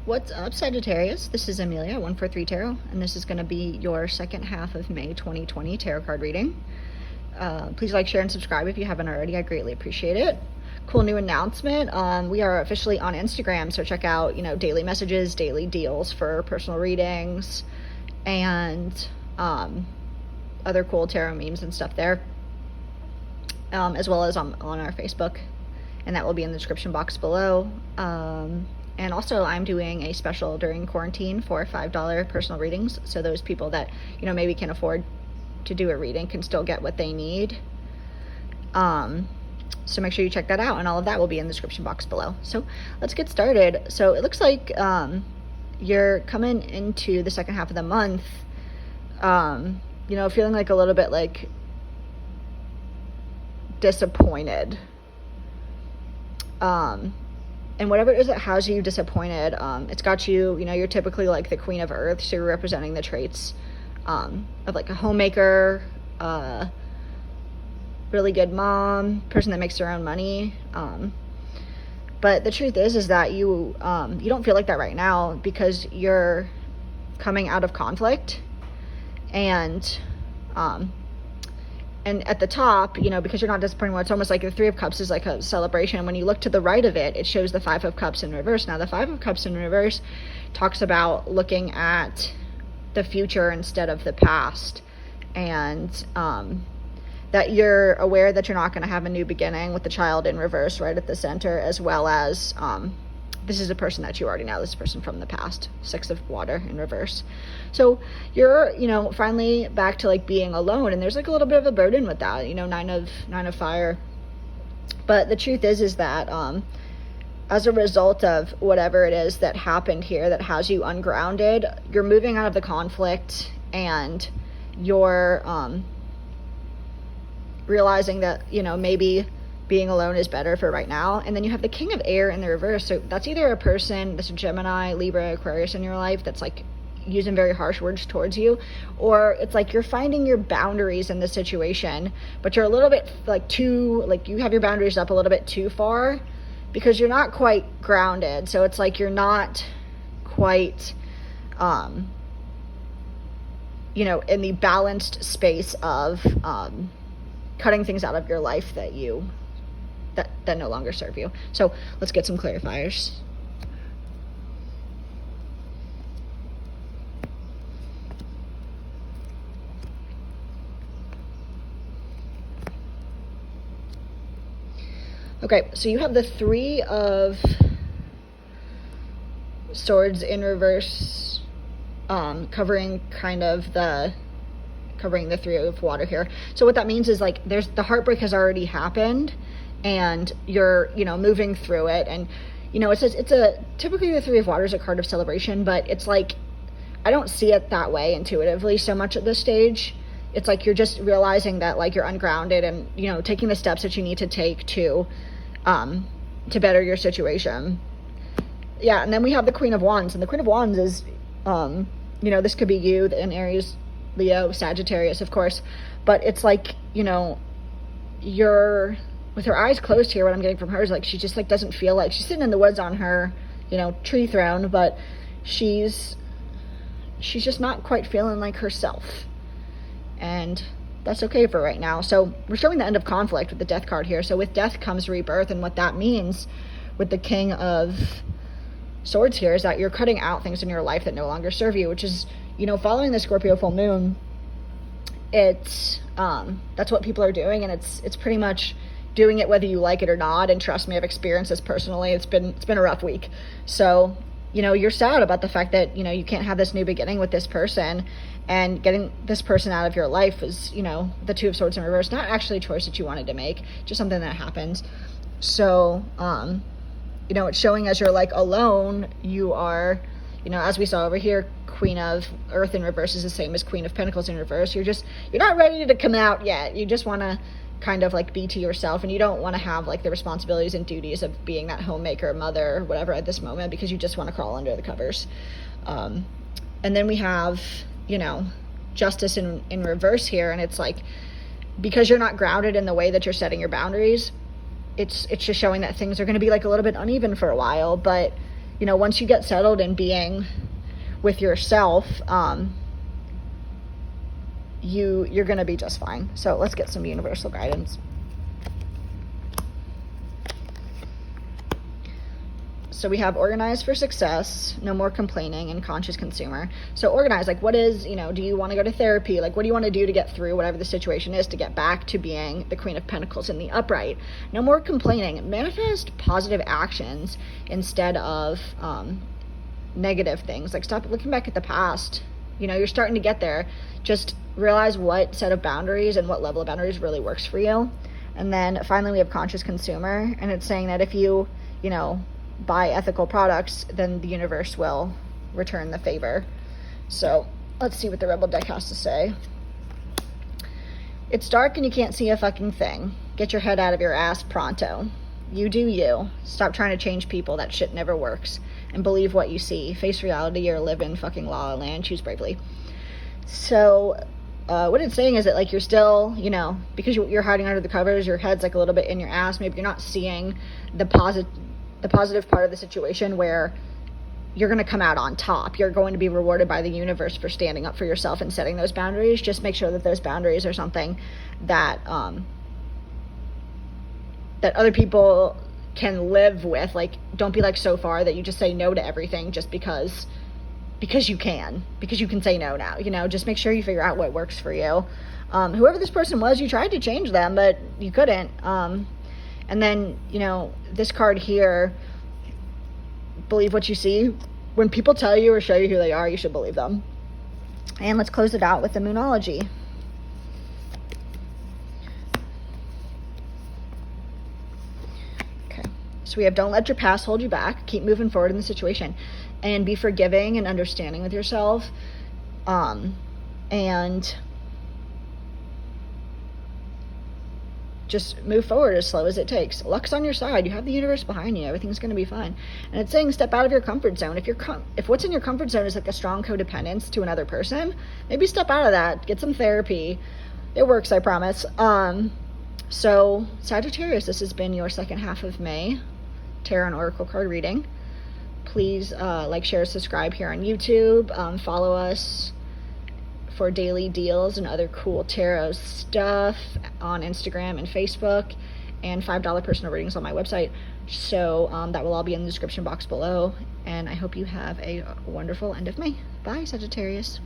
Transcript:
What's up, Sagittarius? This is Amelia, 143 Tarot, and this is going to be your second half of May 2020 tarot card reading. Please like, share, and subscribe if you haven't already. I greatly appreciate it. Cool new announcement. We are officially on Instagram, so check out, daily messages, daily deals for personal readings, and other cool tarot memes and stuff there, as well as on our Facebook, and that will be in the description box below. And also, I'm doing a special during quarantine for $5 personal readings. So those people that, maybe can afford to do a reading can still get what they need. So make sure you check that out, and all of that will be in the description box below. So let's get started. So it looks like you're coming into the second half of the month, feeling like a little bit like disappointed. And whatever it is that has you disappointed, it's got you, you're typically like the Queen of Earth, so you're representing the traits of like a homemaker, really good mom, person that makes their own money. But the truth is that you don't feel like that right now because you're coming out of conflict, and at the top, because you're not disappointed, it's almost like the Three of Cups is like a celebration. When you look to the right of it, it shows the Five of Cups in reverse. Now, the Five of Cups in reverse talks about looking at the future instead of the past, and that you're aware that you're not going to have a new beginning with the Child in reverse right at the center, as well as this is a person that you already know, this person from the past, Six of Water in reverse. So you're, finally back to like being alone, and there's like a little bit of a burden with that, Nine of Fire. But the truth is that as a result of whatever it is that happened here that has you ungrounded, you're moving out of the conflict, and you're realizing that, maybe being alone is better for right now. And then you have the King of Air in the reverse. So that's either a person that's a Gemini, Libra, Aquarius in your life that's like using very harsh words towards you, or it's like you're finding your boundaries in the situation, but you're a little bit like you have your boundaries up a little bit too far because you're not quite grounded. So it's like you're not quite in the balanced space of cutting things out of your life that no longer serve you. So let's get some clarifiers. Okay, so you have the Three of Swords in reverse, covering the Three of Water here. So what that means is like there's the heartbreak has already happened, and you're moving through it. And it says typically the Three of Water is a card of celebration, but it's like I don't see it that way intuitively so much at this stage. It's like you're just realizing that like you're ungrounded, and taking the steps that you need to take to better your situation. Yeah. And then we have the Queen of Wands, and the Queen of Wands is this could be you, an Aries, Leo, Sagittarius, of course, but it's like you're with her eyes closed here. What I'm getting from her is like she just like doesn't feel like she's sitting in the woods on her tree throne, but she's just not quite feeling like herself, and that's okay for right now. So we're showing the end of conflict with the Death card here. So with death comes rebirth, and what that means with the King of Swords here is that you're cutting out things in your life that no longer serve you, which is following the Scorpio full moon. It's that's what people are doing, and it's pretty much doing it whether you like it or not. And trust me, I've experienced this personally. It's been a rough week. So you're sad about the fact that you can't have this new beginning with this person, and getting this person out of your life is the Two of Swords in reverse, not actually a choice that you wanted to make, just something that happens. So it's showing as you're like alone, you are as we saw over here, Queen of Earth in reverse is the same as Queen of Pentacles in reverse. You're not ready to come out yet. You just want to kind of like be to yourself, and you don't want to have like the responsibilities and duties of being that homemaker, mother, or whatever at this moment, because you just want to crawl under the covers. And then we have Justice in reverse here, and it's like because you're not grounded in the way that you're setting your boundaries, it's just showing that things are going to be like a little bit uneven for a while, but you know, once you get settled in being with yourself, you're going to be just fine. So let's get some universal guidance. So we have organized for success, no more complaining, and conscious consumer. So organized, like what is, you know, do you want to go to therapy? Like what do you want to do to get through whatever the situation is to get back to being the Queen of Pentacles in the upright? No more complaining. Manifest positive actions instead of negative things. Like stop looking back at the past. You know, you're starting to get there. Just realize what set of boundaries and what level of boundaries really works for you. And then finally we have conscious consumer, and it's saying that if you know, buy ethical products, then the universe will return the favor. So let's see what the Rebel deck has to say. It's dark and you can't see a fucking thing. Get your head out of your ass pronto. You do you. Stop trying to change people. That shit never works. And believe what you see. Face reality or live in fucking la la land. Choose bravely. So what it's saying is that, like, you're still, you know, because you're hiding under the covers, your head's like a little bit in your ass. Maybe you're not seeing the positive part of the situation where you're going to come out on top. You're going to be rewarded by the universe for standing up for yourself and setting those boundaries. Just make sure that those boundaries are something that that other people can live with. Like, don't be like so far that you just say no to everything just because you can say no now. You know, just make sure you figure out what works for you. Whoever this person was, you tried to change them, but you couldn't. And then, you know, this card here, believe what you see. When people tell you or show you who they are, you should believe them. And let's close it out with the Moonology. Okay. So we have, don't let your past hold you back. Keep moving forward in the situation. And be forgiving and understanding with yourself. And just move forward as slow as it takes. Luck's on your side. You have the universe behind you. Everything's going to be fine. And it's saying step out of your comfort zone. If what's in your comfort zone is like a strong codependence to another person, maybe step out of that. Get some therapy. It works, I promise. So Sagittarius, this has been your second half of May Tarot and Oracle card reading. Please like, share, subscribe here on YouTube. Follow us for daily deals and other cool tarot stuff on Instagram and Facebook, and $5 personal readings on my website. So that will all be in the description box below, and I hope you have a wonderful end of May. Bye, Sagittarius.